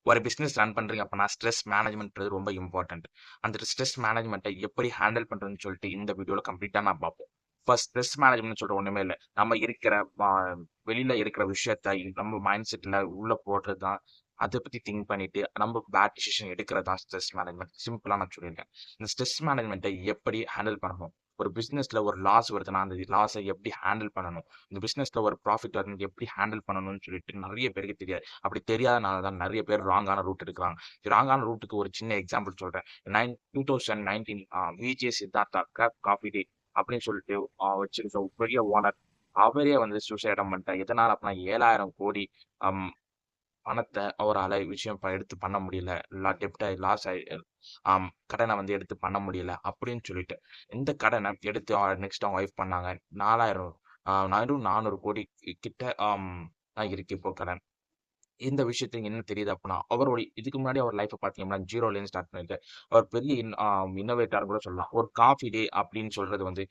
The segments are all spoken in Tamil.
ஒரு பிசினஸ் ரன் பண்றீங்க அப்பன்னா, ஸ்ட்ரெஸ் மேனேஜ்மென்ட்ன்றது ரொம்ப இம்பார்ட்டன்ட். அந்த ஸ்ட்ரெஸ் மேனேஜ்மென்ட்ட எப்படி ஹேண்டில் பண்றதுன்னு சொல்லிட்டு இந்த வீடியோல கம்ப்ளீட்டா நான் பார்ப்போம். ஃபர்ஸ்ட் ஸ்ட்ரெஸ் மேனேஜ்மென்ட்னு சொல்ற ஒண்ணுமே இல்ல. நம்ம இருக்கிற அ வெளியில இருக்கிற விஷயத்த நம்ம மைண்ட் செட்ல உள்ள போடுறது தான். அத பத்தி திங்க் பண்ணிட்டு நம்ம பேட் டிசிஷன் எடுக்கிறது தான் ஸ்ட்ரெஸ் மேனேஜ்மென்ட். சிம்பிளா நான் சொல்லியிருக்கேன். இந்த ஸ்ட்ரெஸ் மேனேஜ்மென்ட்ட எப்படி ஹேண்டில் பண்ணணும்? ஒரு பிசினஸ்ல ஒரு லாஸ் வருதுன்னா, அந்த லாஸ எப்படி ஹேண்டில் பண்ணணும்? இந்த பிசினஸ்ல ஒரு ப்ராஃபிட் வருதுன்னா எப்படி ஹேண்டில் பண்ணணும்னு சொல்லிட்டு நெறைய பேருக்கு தெரியாது. அப்படி தெரியாதனால தான் நெறைய பேர் ராங்கான ரூட் எடுக்குறாங்க. ராங்கான ரூட்டுக்கு ஒரு சின்ன எக்ஸாம்பிள் சொல்றேன். 2019 விஜே சித்தார்த்தா காஃபி டே அப்படின்னு சொல்லிட்டு வச்சிருக்க ஒரு பெரிய ஓனர். அவரே வந்து சூசைட் அட்டெம்ப்ட் பண்ணிட்டார். எதனால அப்படின்னா 7,000 கோடி அம் பணத்த அவரால எடுத்து பண்ண முடியல. டெப்ட் ஆயி லாஸ் ஆயி கடன வந்து எடுத்து பண்ண முடியல அப்படின்னு சொல்லிட்டு. இந்த கடன எடுத்து நெக்ஸ்ட் அவங்க ஒய்ஃப் பண்ணாங்க. 4,000 வெறும் 400 கோடி கிட்ட தான் இருக்கு இப்போ கடன். இந்த விஷயத்துல என்ன தெரியுது அப்புட்ன்னா, அவருடைய இதுக்கு முன்னாடி அவர் லைஃப்ப பார்த்தீங்கன்னா, ஜீரோலேருந்து ஸ்டார்ட் பண்ணியிருக்காரு. அவர் பெரிய இன்னோவேட்டர்ன்னு கூட சொல்லலாம். ஒரு காஃபி டே அப்படின்னு சொல்றது வந்து,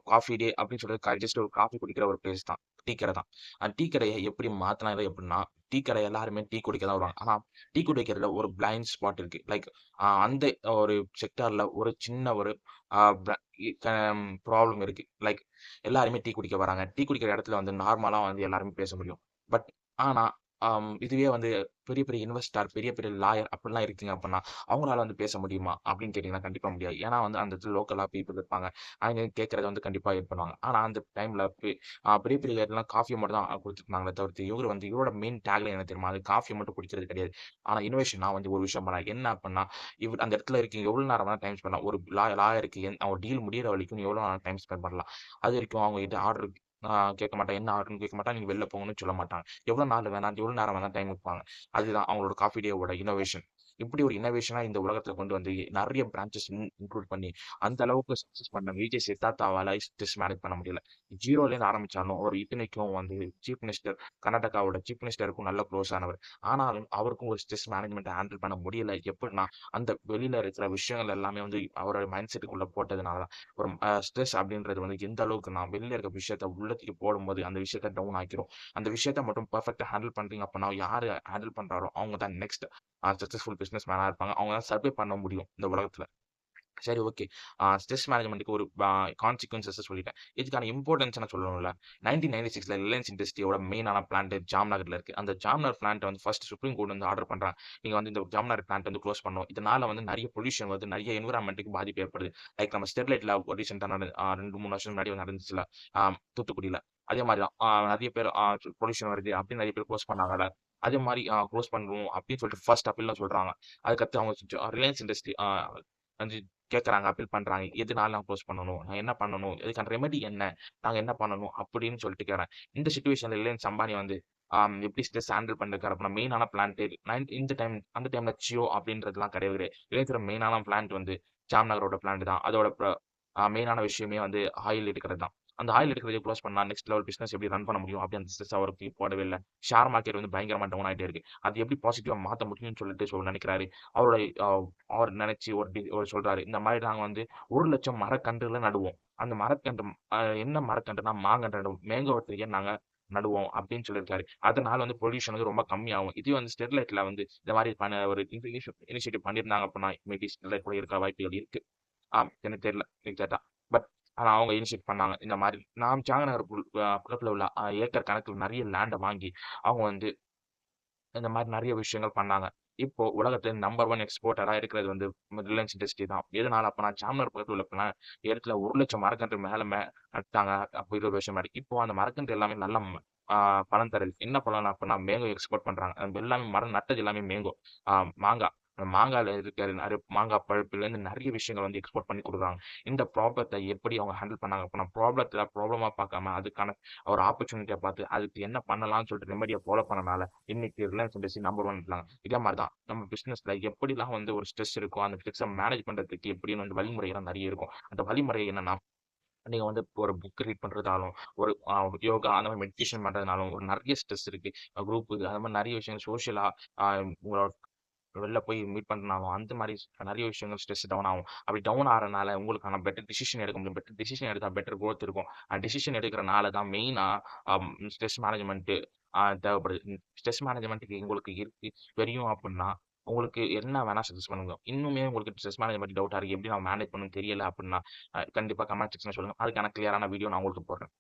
காஃபி டே அப்படின்னு சொல்றது ஜஸ்ட் ஒரு காஃபி குடிக்கிற ஒரு பிளேஸ் தான். டீ கடை தான். அந்த டீ கடைய எப்படி மாத்துனாரு எப்படின்னா, டீ கடை எல்லாருமே டீ குடிக்க தான் வருவாங்க. ஆனா, டீ குடிக்கிறதுல ஒரு பிளைண்ட் ஸ்பாட் இருக்கு. லைக் அந்த ஒரு செக்டார்ல ஒரு சின்ன ஒரு அ ப இ க ப்ராப்ளம் இருக்கு. லைக் எல்லாருமே டீ குடிக்க வராங்க. டீ குடிக்கிற இடத்துல வந்து நார்மலா வந்து எல்லாருமே பேச முடியும். பட் ஆனா இதுவே வந்து பெரிய பெரிய இன்வெஸ்டார், பெரிய பெரிய லாயர் அப்படிலாம் இருக்கீங்க அப்படின்னா, அவங்களால வந்து பேச முடியுமா? அப்படின்னு கேட்டீங்கன்னா, கண்டிப்பா முடியாது. ஏன்னா வந்து அந்த இடத்துல லோக்கலா பீப்பிள் இருப்பாங்க. அவங்க கேட்கறத வந்து கண்டிப்பா இது பண்ணுவாங்க. ஆனா அந்த டைம்ல பெரிய பெரிய இதெல்லாம் காஃபிய மட்டும் தான் குடுத்துருந்தாங்களே தவிர்த்து, இவரு வந்து இவரோட மெயின் டேக்லைன் என்ன தெரியுமா? அது காஃபிய மட்டும் குடிக்கிறது கிடையாது. ஆனா இனோவேஷனா வந்து ஒரு விஷயம் பண்ணாரு. என்ன அப்படின்னா, இவரு அந்த இடத்துல இருக்கீங்க எவ்வளோ நேரம் வேணா டைம் ஸ்பெண்ட் பண்ணலாம். ஒரு லாயருக்கு அவங்க டீல் முடியிற வரைக்கும் எவ்வளோ நேரம் டைம் ஸ்பெண்ட் பண்ணலாம். அது வரைக்கும் அவங்க கிட்ட ஆர்டர் கேட்க மாட்டாங்க. என்ன ஆர்டர்ன்னு கேட்க மாட்டாங்க. நீங்க வெளில போங்கன்னு சொல்ல மாட்டாங்க. எவ்வளோ நாள் வேணா எவ்வளோ நேரம் வேணா டைம் குடுப்பாங்க. அதுதான் அவங்களோட காஃபி டேவோட இன்னோவேஷன். இப்படி ஒரு இன்னோவேஷனா இந்த உலகத்துல கொண்டு வந்து நெறைய பிரான்ச்சஸ் இன்க்ளூட் பண்ணி, அந்த அளவுக்கு சக்சஸ் பண்ண விஜய் சித்தார்த்தாவால ஸ்ட்ரெஸ் மேனேஜ் பண்ண முடியல. ஜீரோலேருந்து ஆரம்பிச்சாலும் அவர் இத்தனைக்கும் வந்து சீஃப் மினிஸ்டர் கர்நாடகாவோட சீஃப் மினிஸ்டருக்கும் நல்ல குளோஸ் ஆனவர். ஆனாலும் அவருக்கும் ஒரு ஸ்ட்ரெஸ் மேனேஜ்மென்ட்ட ஹேண்டில் பண்ண முடியல. எப்படின்னா, அந்த வெளியில இருக்கிற விஷயங்கள் எல்லாமே வந்து அவரோட மைண்ட் செட்டுக்குள்ள போட்டதுனால தான். ஒரு ஸ்ட்ரெஸ் அப்படின்றது வந்து எந்த அளவுக்குன்னா, வெளியில இருக்க விஷயத்த உள்ளத்துக்கு போடும்போது அந்த விஷயத்த டவுன் ஆக்கிரும். அந்த விஷயத்த மட்டும் பெர்ஃபெக்ட்டா ஹேண்டில் பண்றீங்க அப்பன்னா, யாரு ஹேண்டில் பண்றாரோ அவங்க தான் நெக்ஸ்ட் சக்சஸ்ஃபுல் பிசினஸ் மேனா இருப்பாங்க. அவங்க தான் சர்வே பண்ண முடியும் இந்த உலகத்துல. சரி ஓகே. ஸ்ட்ரெஸ் மேனேஜ்மென்ட்க்கு ஒரு கான்சிக்வென்ஸஸ சொல்லிட்டேன். இதுக்கான இம்பார்ட்டன்ஸ் நான் சொல்லணும்ல. 1996ல ரிலையன்ஸ் இண்டஸ்ட்ரியோட மெயினான பிளான்ட் ஜாம்நகர்ல இருக்கு. அந்த ஜாம்நகர் பிளான்ட்ட வந்து ஃபர்ஸ்ட் சுப்ரீம் கோர்ட் வந்து ஆர்டர் பண்றாங்க. நீங்க வந்து இந்த ஜாம்நகர் பிளான்ட் வந்து குளோஸ் பண்ணணும். இதனால வந்து நெறைய பொல்யூஷன் வருது. நெறைய என்விரான்மென்ட்க்கு பாதிப்பு ஏற்படுது. லைக் நம்ம ஸ்டெர்லைட்ல ரீசென்ட்டா 2, 3 வருஷம் முன்னாடி நடந்துச்சுல்ல. தூத்துக்குடியில. அதே மாரி தான். நெறைய பேர் பொல்யூஷன் வருது அப்படின்னு நெறைய பேர் குளோஸ் பண்ணாங்கல்ல. அதே மாரி குளோஸ் பண்ணணும் அப்படின்னு சொல்லிட்டு ஃபர்ஸ்ட் அப்பீல்ல சொல்றாங்க. அதுக்கடுத்து அவங்க ரிலையன்ஸ் இண்டஸ்ட்ரி வந்து கேட்கறாங்க, அப்பீல் பண்றாங்க. எதுனால நான் குளோஸ் பண்ணணும்? நான் என்ன பண்ணணும்? இதுக்கான ரெமெடி என்ன? நாங்க என்ன பண்ணணும்? அப்படின்னு சொல்லிட்டு கேட்கிறேன். இந்த சிச்சுவேஷன்ல ரிலையன்ஸ் அம்பானி வந்து எப்படி ஸ்ட்ரெஸ் ஹேண்டில் பண்ணிருக்காரு அப்படின்னா, மெயினான பிளான்ட் இந்த டைம் அந்த டைம்ல ஜியோ அப்படின்றதுலாம் கிடையவே கிடையாது. ரிலையன்ஸோட மெயினான பிளான்ட் வந்து ஜாம்நகரோட பிளான்ட் தான். அதோட மெயினான விஷயமே வந்து ஆயில் எடுக்கிறது தான். அந்த ஆயில் எடுக்கிறத குளோஸ் பண்ணா நெக்ஸ்ட் லெவல் பிசினஸ் எப்படி ரன் பண்ண முடியும்? அப்படி அந்த ஸ்ட்ரெஸ் அவருக்கு போடவே இல்ல. ஷேர் மார்க்கெட் வந்து பயங்கரமா டவுன் ஆயிட்டே இருக்கு. அது எப்படி பாசிட்டிவா மாத்த முடியும்னு சொல்லிட்டு நினைக்கிறாரு. அவரோட அ அவர் நினைச்சு ஒரு சொல்றாரு. இந்த மாரி நாங்க வந்து 1,00,000 மரக்கன்றுகள நடுவோம். அந்த மரக்கன்று என்ன மரக்கன்றுனா மாங்கன்று நடுவோம். மேங்கோ ட்ரீய நாங்க நடுவோம் அப்படின்னு சொல்லியிருக்காரு. அதனால வந்து பொல்யூஷன் வந்து ரொம்ப கம்மியாகும். இதுவே வந்து ஸ்டெர்லைட்ல வந்து இந்த மாரி ஒரு இனிஷியேட்டிவ் பண்ணியிருந்தாங்க அப்படின்னா, மேபி ஸ்டெர்லைட் கூட இருக்க வாய்ப்புகள் இருக்கு. எனக்கு தெரியல எக்ஸாக்ட்டா. பட் ஆனா அவங்க இனிஷியேட் பண்ணாங்க. இந்த மாரி நான் சாங்கனகர் பக்கத்துல உள்ள ஏக்கர் கணக்குல நெறைய லேண்ட வாங்கி, அவங்க வந்து இந்த மாரி நெறைய விஷயங்கள் பண்ணாங்க. இப்போ உலகத்தில நம்பர் 1 எக்ஸ்போர்ட்டரா இருக்கிறது வந்து ரிலையன்ஸ் இண்டஸ்ட்ரி தான். எதனால அப்பன்னா ஜாம்நகர் பக்கத்துல உள்ள இடத்துல 1,00,000 மரக்கன்று நட்டாங்க. அப்போ 20 வருஷம் முன்னாடி. இப்போ அந்த மரக்கன்று எல்லாமே நல்ல ஆ பலன் தருது. என்ன பலன் அப்பன்னா மேங்கோ எக்ஸ்போர்ட் பண்றாங்க. எல்லாமே மரம் நட்டது எல்லாமே மேங்கோ. ஆ மாங்கா. அந்த மாங்கால இருக்கிற நெறைய மாங்கா பழுப்புலேருந்து நெறைய விஷயங்கள் வந்து எக்ஸ்போர்ட் பண்ணி குடுக்குறாங்க. இந்த ப்ராப்ளத்த எப்படி அவங்க ஹேண்டில் பண்ணாங்க அப்பன்னா, ப்ராப்ளத்த ப்ராப்ளமா பார்க்காம அதுக்கான ஒரு ஆப்பர்ச்சுனிட்டியா பார்த்து, அதுக்கு என்ன பண்ணலாம்னு சொல்லிட்டு ரெமெடிய ஃபாலோ பண்ணனால இன்னைக்கு ரிலையன்ஸ் இண்டஸ்ட்ரி நம்பர் 1 இருக்காங்க. இதே மாரி தான் நம்ம பிசினஸ்ல எப்படிலாம் வந்து ஒரு ஸ்ட்ரெஸ் இருக்கோ, அந்த ஸ்ட்ரெஸ்ஸ மேனேஜ் பண்றதுக்கு எப்படின்னு வந்து வழிமுறைலாம் நெறைய இருக்கும். அந்த வழிமுறை என்னன்னா, நீங்க வந்து ஒரு புக் ரீட் பண்றதாலும், ஒரு யோகா அந்த மாரி மெடிடேஷன் பண்றதுனாலும், ஒரு நெறைய ஸ்ட்ரெஸ் இருக்கு. குரூப் அந்த மாரி நெறைய விஷயங்கள் சோசியலா உங்களோட வெளில போய் மீட் பண்ணனாலும், அந்த மாரி நெறைய விஷயங்கள் ஸ்ட்ரெஸ் டவுன் ஆகும். அப்படி டவுன் ஆறனால உங்களுக்கான பெட்டர் டிசிஷன் எடுக்க முடியும். பெட்டர் டிசிஷன் எடுத்தா பெட்டர் குரோத் இருக்கும். டிசிஷன் எடுக்கிறனால தான் மெயினா ஸ்ட்ரெஸ் மேனேஜ்மென்ட் தேவைப்படுது. ஸ்ட்ரெஸ் மேனேஜ்மென்ட்க்கு உங்களுக்கு இருக்கு தெரியும் அப்புட்ன்னா, உங்களுக்கு என்ன வேணா சஜெஸ்ட் பண்ணுங்க. இன்னுமே உங்களுக்கு ஸ்ட்ரெஸ் மேனேஜ்மென்ட் டவுட்டா இருக்கு. எப்படி நான் மேனேஜ் பண்ணணும்னு தெரியல அப்புட்ன்னா, கண்டிப்பா கமெண்ட் செக்ஷன்ல சொல்லுங்க. அதுக்கான கிளியரான வீடியோ நான் உங்களுக்கு போடுறேன்.